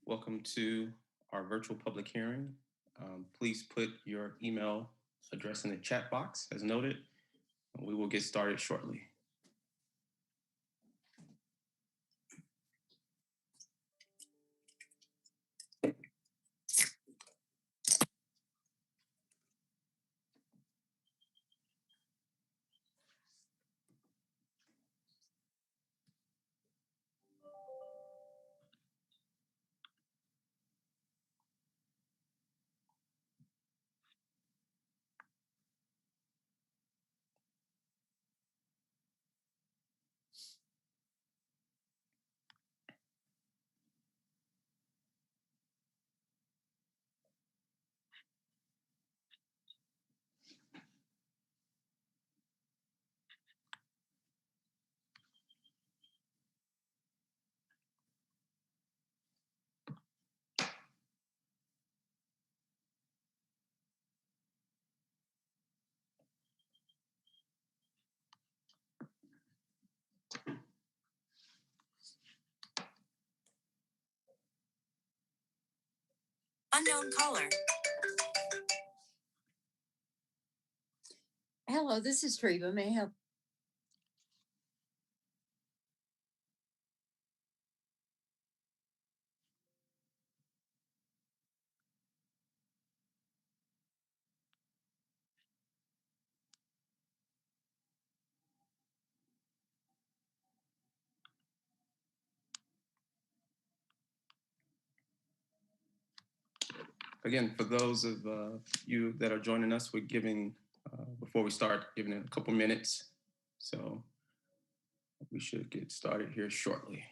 Welcome to our virtual public hearing. Please put your email address in the chat box as noted, and we will get started shortly. Unknown caller. Hello, this is Treva. May I help? Again, for those of you that are joining us, we're giving, before we start, giving it a couple minutes. So we should get started here shortly.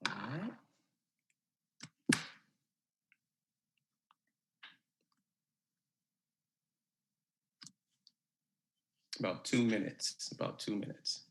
All right. About 2 minutes, about 2 minutes.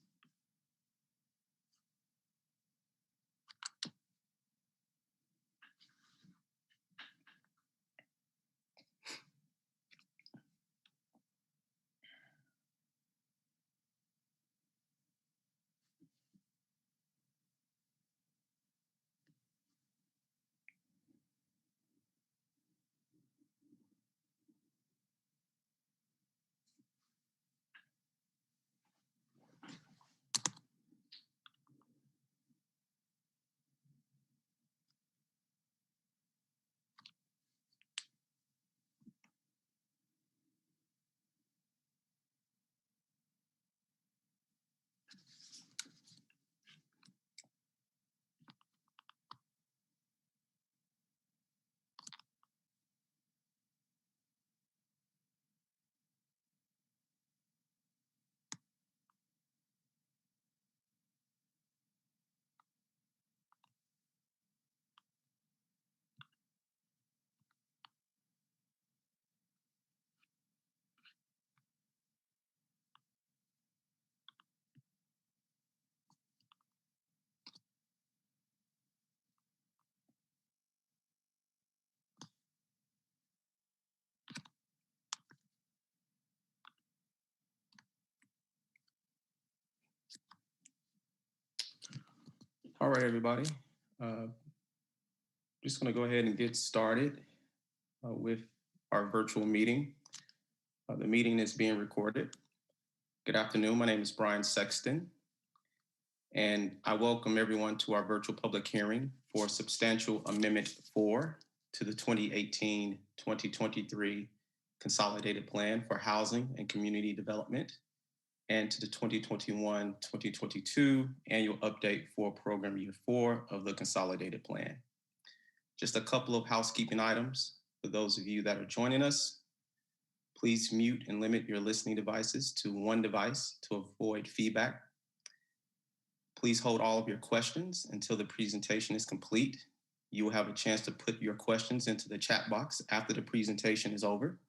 All right, everybody. Just going to go ahead and get started with our virtual meeting. The meeting is being recorded. Good afternoon. My name is Brian Sexton, and I welcome everyone to our virtual public hearing for Substantial Amendment 4 to the 2018-2023 Consolidated Plan for Housing and Community Development and to the 2021-2022 Annual Update for Program Year 4 of the Consolidated Plan. Just a couple of housekeeping items for those of you that are joining us. Please mute and limit your listening devices to one device to avoid feedback. Please hold all of your questions until the presentation is complete. You will have a chance to put your questions into the chat box after the presentation is over.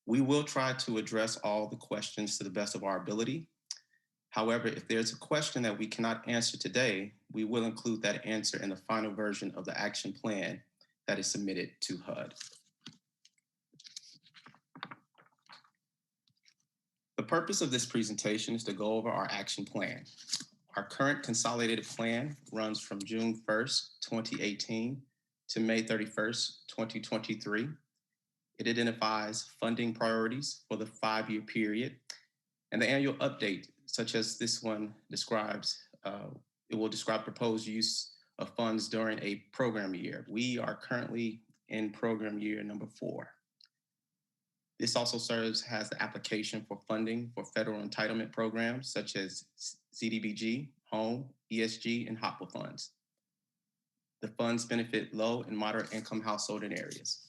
We will try to address all the questions to the best of our ability. However, if there's a question that we cannot answer today, we will include that answer in the final version of the action plan that is submitted to HUD. The purpose of this presentation is to go over our action plan. Our current consolidated plan runs from June 1st, 2018 to May 31st, 2023. It identifies funding priorities for the 5-year period, and the annual update, such as this one describes, it will describe proposed use of funds during a program year. We are currently in program year number 4. This also serves as the application for funding for federal entitlement programs such as CDBG, HOME, ESG, and HOPWA funds. The funds benefit low and moderate income households and areas.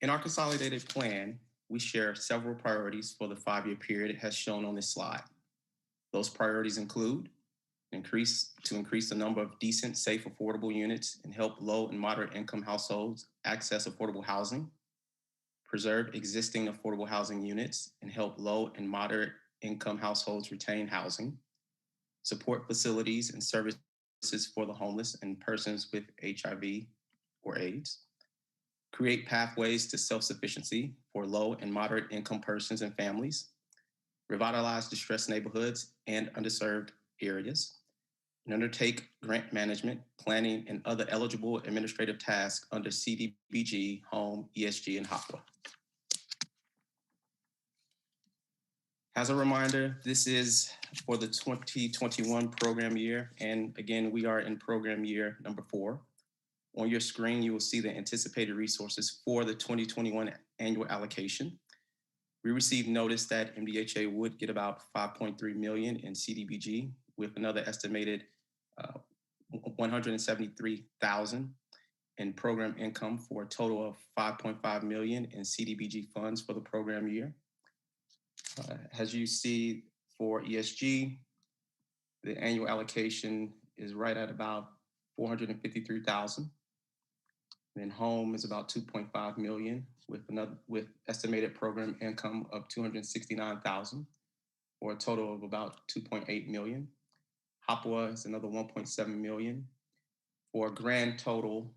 In our consolidated plan, we share several priorities for the 5-year period as shown on this slide. Those priorities include increase the number of decent, safe, affordable units and help low and moderate income households access affordable housing, preserve existing affordable housing units and help low and moderate income households retain housing, support facilities and services for the homeless and persons with HIV or AIDS, create pathways to self-sufficiency for low and moderate income persons and families, revitalize distressed neighborhoods and underserved areas, and undertake grant management, planning, and other eligible administrative tasks under CDBG, HOME, ESG, and HOPWA. As a reminder, this is for the 2021 program year, and again, we are in program year number 4. On your screen, you will see the anticipated resources for the 2021 annual allocation. We received notice that MDHA would get about $5.3 million in CDBG, with another estimated $173,000 in program income for a total of $5.5 million in CDBG funds for the program year. As you see for ESG, the annual allocation is right at about $453,000. Then HOME is about $2.5 million with estimated program income of $269,000 for a total of about $2.8 million. HOPWA is another $1.7 million for a grand total,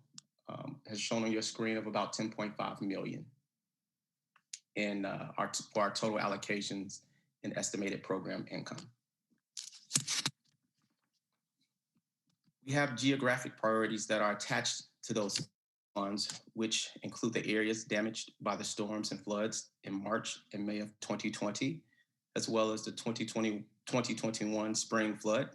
as shown on your screen, of about $10.5 million in for our total allocations and estimated program income. We have geographic priorities that are attached to those funds, which include the areas damaged by the storms and floods in March and May of 2020, as well as the 2021 spring flood.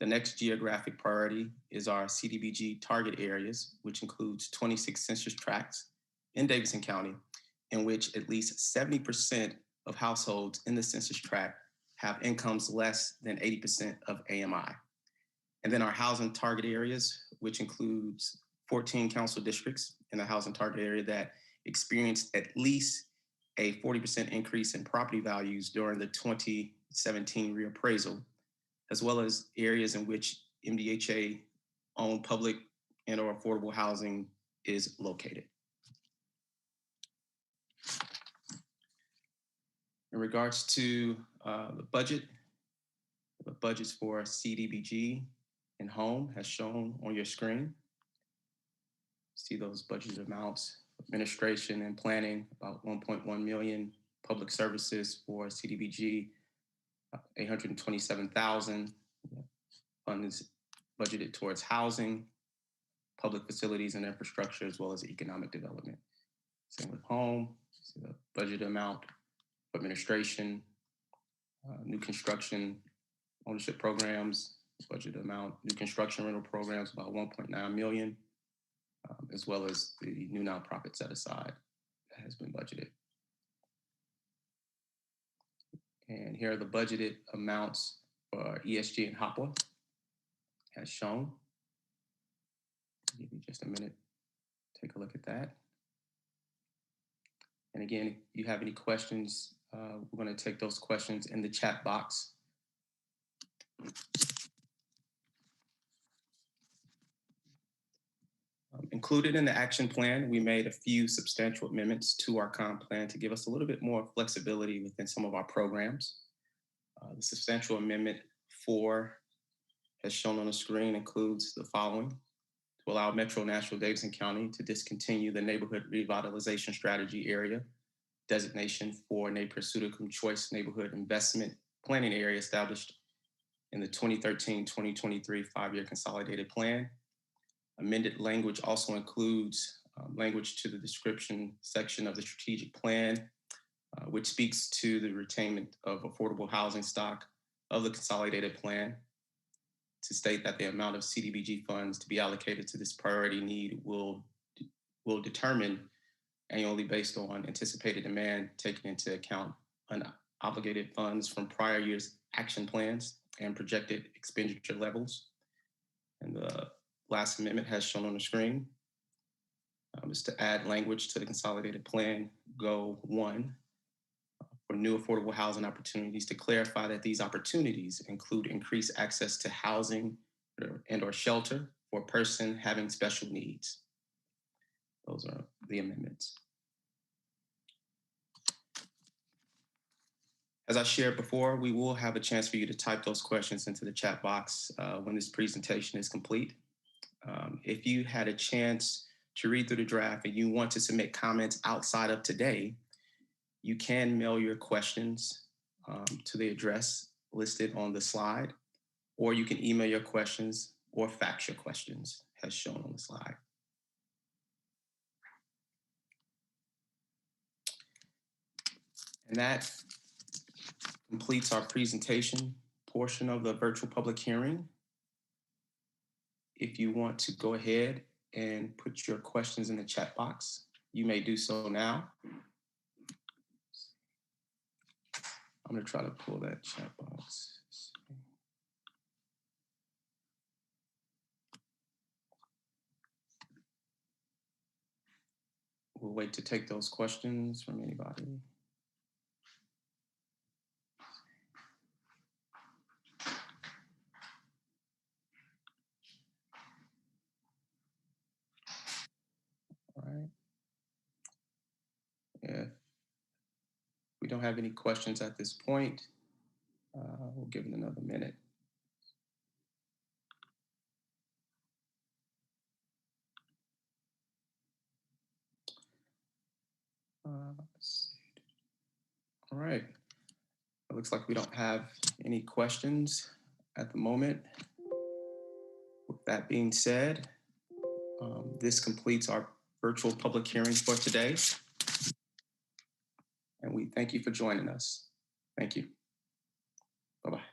The next geographic priority is our CDBG target areas, which includes 26 census tracts in Davidson County, in which at least 70% of households in the census tract have incomes less than 80% of AMI. And then our housing target areas, which includes 14 council districts in the housing target area that experienced at least a 40% increase in property values during the 2017 reappraisal, as well as areas in which MDHA owned public and or affordable housing is located. In regards to the budgets for CDBG and HOME as shown on your screen. See those budget amounts: administration and planning, about $1.1 million, public services for CDBG, $827,000, funds budgeted towards housing, public facilities and infrastructure, as well as economic development. Same with HOME, see the budget amount administration, new construction ownership programs, budget amount, new construction rental programs, about 1.9 million, as well as the new nonprofit set aside that has been budgeted. And here are the budgeted amounts for ESG and HOPWA as shown. Give you just a minute, take a look at that. And again, if you have any questions, we're going to take those questions in the chat box. Included in the action plan, we made a few substantial amendments to our comp plan to give us a little bit more flexibility within some of our programs. The substantial amendment 4, as shown on the screen, includes the following: to allow Metro Nashville Davidson County to discontinue the neighborhood revitalization strategy area designation for neighborhood pursuit choice neighborhood investment planning area established in the 2013-2023 5-year consolidated plan. Amended language also includes language to the description section of the strategic plan, which speaks to the retainment of affordable housing stock of the consolidated plan, to state that the amount of CDBG funds to be allocated to this priority need will determine annually based on anticipated demand, taking into account unobligated funds from prior year's action plans and projected expenditure levels. And the last amendment, has shown on the screen, is to add language to the consolidated plan Go 1 for new affordable housing opportunities, to clarify that these opportunities include increased access to housing and or shelter for a person having special needs. Those are the amendments. As I shared before, we will have a chance for you to type those questions into the chat box when this presentation is complete. If you had a chance to read through the draft and you want to submit comments outside of today, you can mail your questions to the address listed on the slide, or you can email your questions or fax your questions as shown on the slide. And that completes our presentation portion of the virtual public hearing. If you want to go ahead and put your questions in the chat box, you may do so now. I'm going to try to pull that chat box. We'll wait to take those questions from anybody. All right. If we don't have any questions at this point, we'll give it another minute. All right. It looks like we don't have any questions at the moment. With that being said, this completes our virtual public hearing for today. And we thank you for joining us. Thank you. Bye-bye.